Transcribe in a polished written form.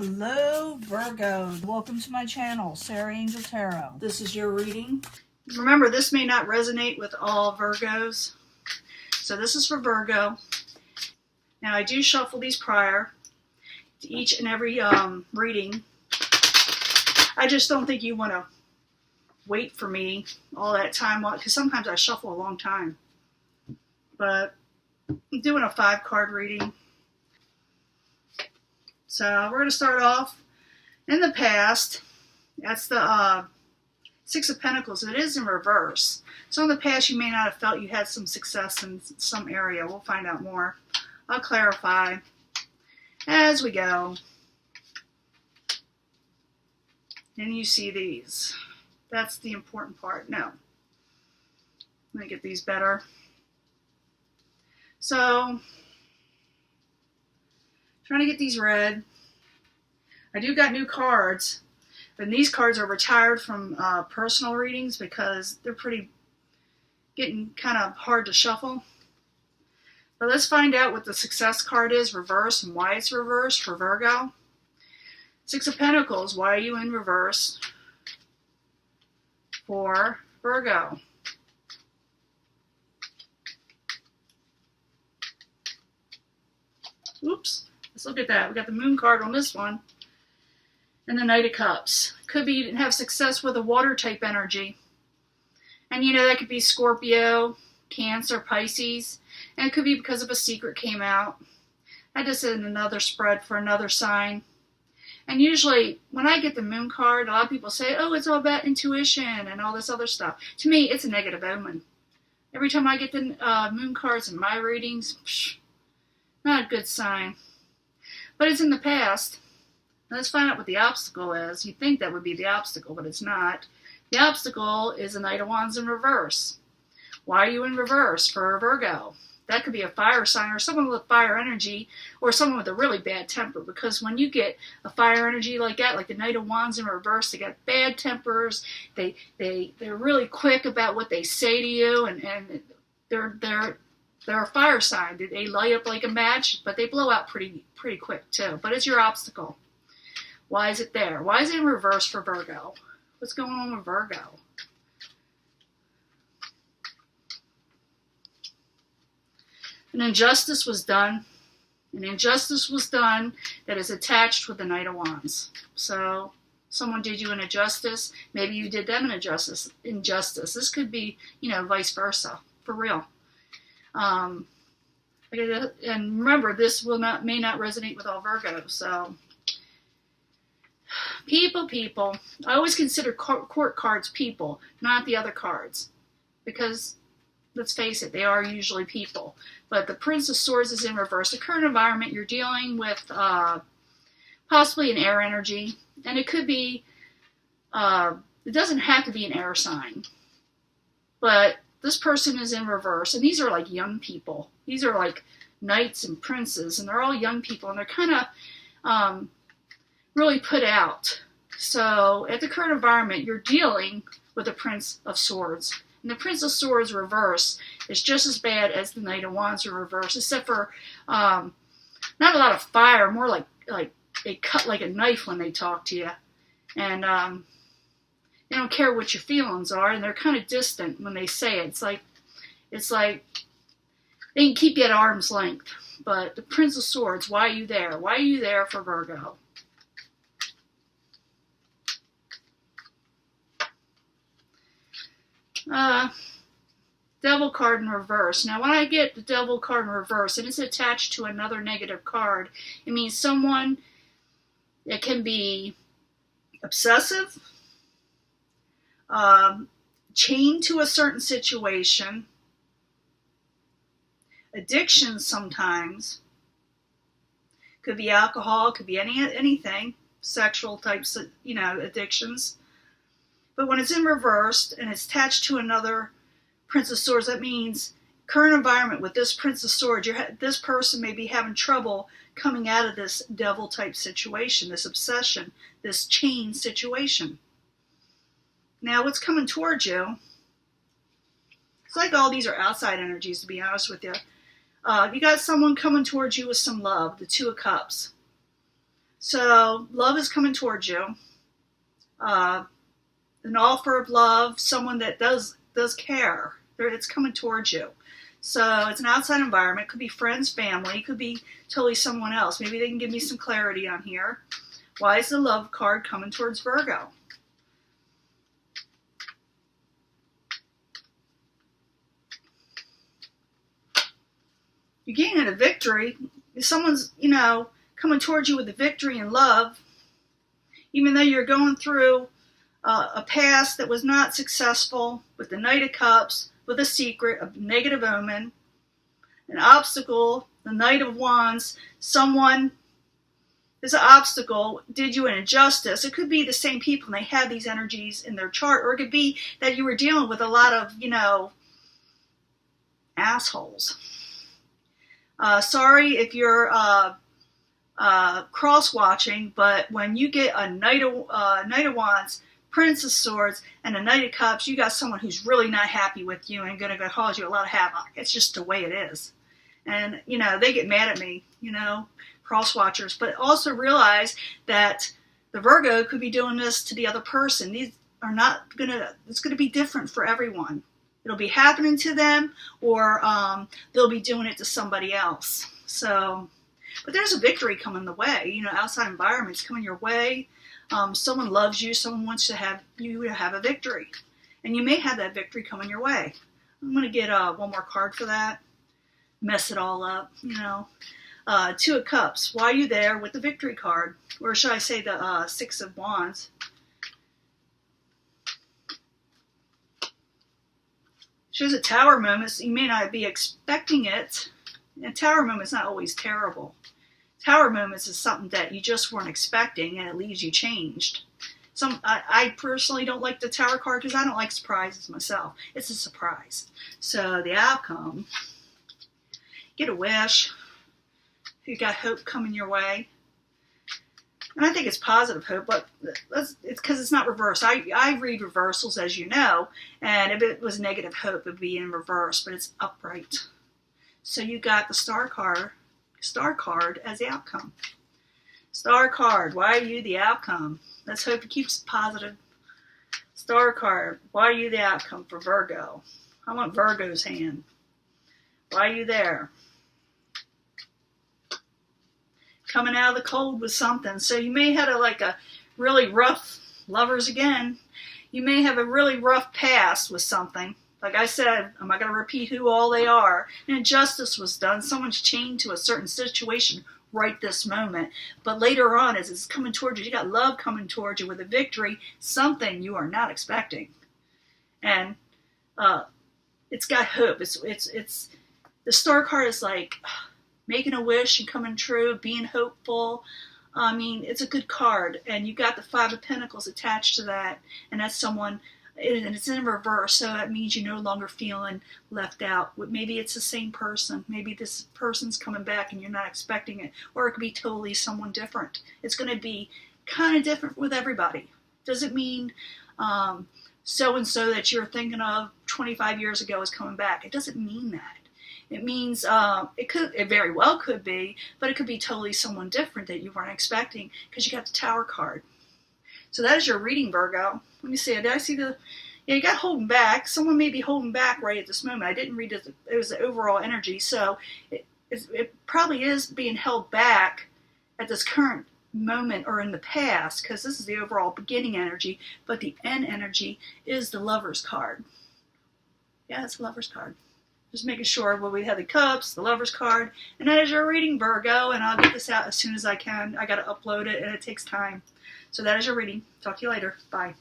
Hello, Virgo. Welcome to my channel, Sarah Angel Tarot. This is your reading. Remember, this may not resonate with all Virgos. So this is for Virgo. Now, I do shuffle these prior to each and every reading. I just don't think you want to wait for me all that time, because sometimes I shuffle a long time. But I'm doing a 5-card reading. So we're going to start off in the past. That's the 6 of Pentacles. It is in reverse. So in the past, you may not have felt you had some success in some area. We'll find out more. I'll clarify as we go. And you see these. That's the important part. No. Let me get these better. So, trying to get these read. I do got new cards, and these cards are retired from personal readings because they're getting kind of hard to shuffle. But let's find out what the success card is reverse and why it's reversed for Virgo. 6 of Pentacles, why are you in reverse for Virgo? Oops. Let's look at that. We got the Moon card on this one. And the Knight of Cups. Could be you didn't have success with a water type energy. And you know, that could be Scorpio, Cancer, Pisces. And it could be because of a secret came out. I just did another spread for another sign. And usually, when I get the Moon card, a lot of people say, oh, it's all about intuition and all this other stuff. To me, it's a negative omen. Every time I get the Moon cards in my readings, not a good sign. But it's in the past. Let's find out what the obstacle is. You'd think that would be the obstacle, but it's not. The obstacle is a Knight of Wands in reverse. Why are you in reverse for Virgo? That could be a fire sign or someone with fire energy or someone with a really bad temper. Because when you get a fire energy like that, like the Knight of Wands in reverse, they got bad tempers. They're really quick about what they say to you, and they're a fire sign. They light up like a match, but they blow out pretty quick too. But it's your obstacle. Why is it there? Why is it in reverse for Virgo? What's going on with Virgo? An injustice was done. An injustice was done that is attached with the Knight of Wands. So someone did you an injustice. Maybe you did them an injustice. This could be, vice versa. For real. And remember, this may not resonate with all Virgos. So, people. I always consider court cards people, not the other cards, because let's face it, they are usually people. But the Prince of Swords is in reverse. The current environment, you're dealing with possibly an air energy, and it could be. It doesn't have to be an air sign, but this person is in reverse, and these are like young people. These are like knights and princes, and they're all young people, and they're kind of really put out. So at the current environment, you're dealing with the Prince of Swords. And the Prince of Swords reverse is just as bad as the Knight of Wands in reverse, except for not a lot of fire, more like they cut like a knife when they talk to you. And they don't care what your feelings are, and they're kind of distant when they say it. It's like they can keep you at arm's length. But the Prince of Swords, why are you there? Why are you there for Virgo? Devil card in reverse. Now, when I get the Devil card in reverse, and it's attached to another negative card, it means someone that can be obsessive, chained to a certain situation, addiction sometimes, could be alcohol, could be anything, sexual types of, addictions. But when it's in reverse and it's attached to another Prince of Swords, that means current environment with this Prince of Swords, this person may be having trouble coming out of this devil type situation, this obsession, this chain situation. Now, what's coming towards you, it's like all these are outside energies, to be honest with you. You got someone coming towards you with some love, the Two of Cups. So love is coming towards you. An offer of love, someone that does care. It's coming towards you. So it's an outside environment. It could be friends, family. It could be totally someone else. Maybe they can give me some clarity on here. Why is the love card coming towards Virgo? You're gaining a victory. If someone's, coming towards you with a victory and love, even though you're going through a past that was not successful, with the Knight of Cups, with a secret, a negative omen, an obstacle, the Knight of Wands, someone is an obstacle, did you an injustice. It could be the same people and they had these energies in their chart, or it could be that you were dealing with a lot of, assholes. Sorry if you're cross-watching, but when you get a Knight of Wands, Prince of Swords, and a Knight of Cups, you got someone who's really not happy with you and going to cause you a lot of havoc. It's just the way it is. And, they get mad at me, cross-watchers. But also realize that the Virgo could be doing this to the other person. These are not going to, it's going to be different for everyone. It'll be happening to them, or they'll be doing it to somebody else. So, but there's a victory coming the way. Outside environments coming your way. Someone loves you. Someone wants to have you to have a victory. And you may have that victory coming your way. I'm going to get one more card for that. Mess it all up, Two of Cups. Why are you there with the victory card? Or should I say the Six of Wands? Shows a tower moment. You may not be expecting it. And tower moment's not always terrible. Tower moments is something that you just weren't expecting, and it leaves you changed. I personally don't like the Tower card because I don't like surprises myself. It's a surprise. So the outcome, get a wish. You got hope coming your way. And I think it's positive hope, but it's because it's not reversed. I read reversals, as you know, and if it was negative hope, it would be in reverse, but it's upright. So you got the Star card as the outcome. Star card, why are you the outcome? Let's hope it keeps positive. Star card, why are you the outcome for Virgo? I want Virgo's hand. Why are you there? Coming out of the cold with something. So you may have a really rough, lovers again, you may have a really rough past with something. Like I said, I'm not going to repeat who all they are. An injustice was done. Someone's chained to a certain situation right this moment. But later on, as it's coming towards you, you got love coming towards you with a victory, something you are not expecting. And it's got hope. It's the Star card is like making a wish and coming true, being hopeful. I mean, it's a good card. And you got the Five of Pentacles attached to that. And that's someone, and it's in reverse, so that means you're no longer feeling left out. Maybe it's the same person. Maybe this person's coming back and you're not expecting it. Or it could be totally someone different. It's going to be kind of different with everybody. Doesn't mean so-and-so that you're thinking of 25 years ago is coming back. It doesn't mean that. It means it very well could be, but it could be totally someone different that you weren't expecting because you got the Tower card. So that is your reading, Virgo. Let me see. Did I see you got holding back. Someone may be holding back right at this moment. I didn't read it. It was the overall energy. So it probably is being held back at this current moment or in the past, because this is the overall beginning energy, but the end energy is the Lover's card. Yeah, it's the Lover's card. Just making sure. Well, we have the Cups, the Lover's card, and that is your reading, Virgo, and I'll get this out as soon as I can. I got to upload it, and it takes time. So that is your reading. Talk to you later. Bye.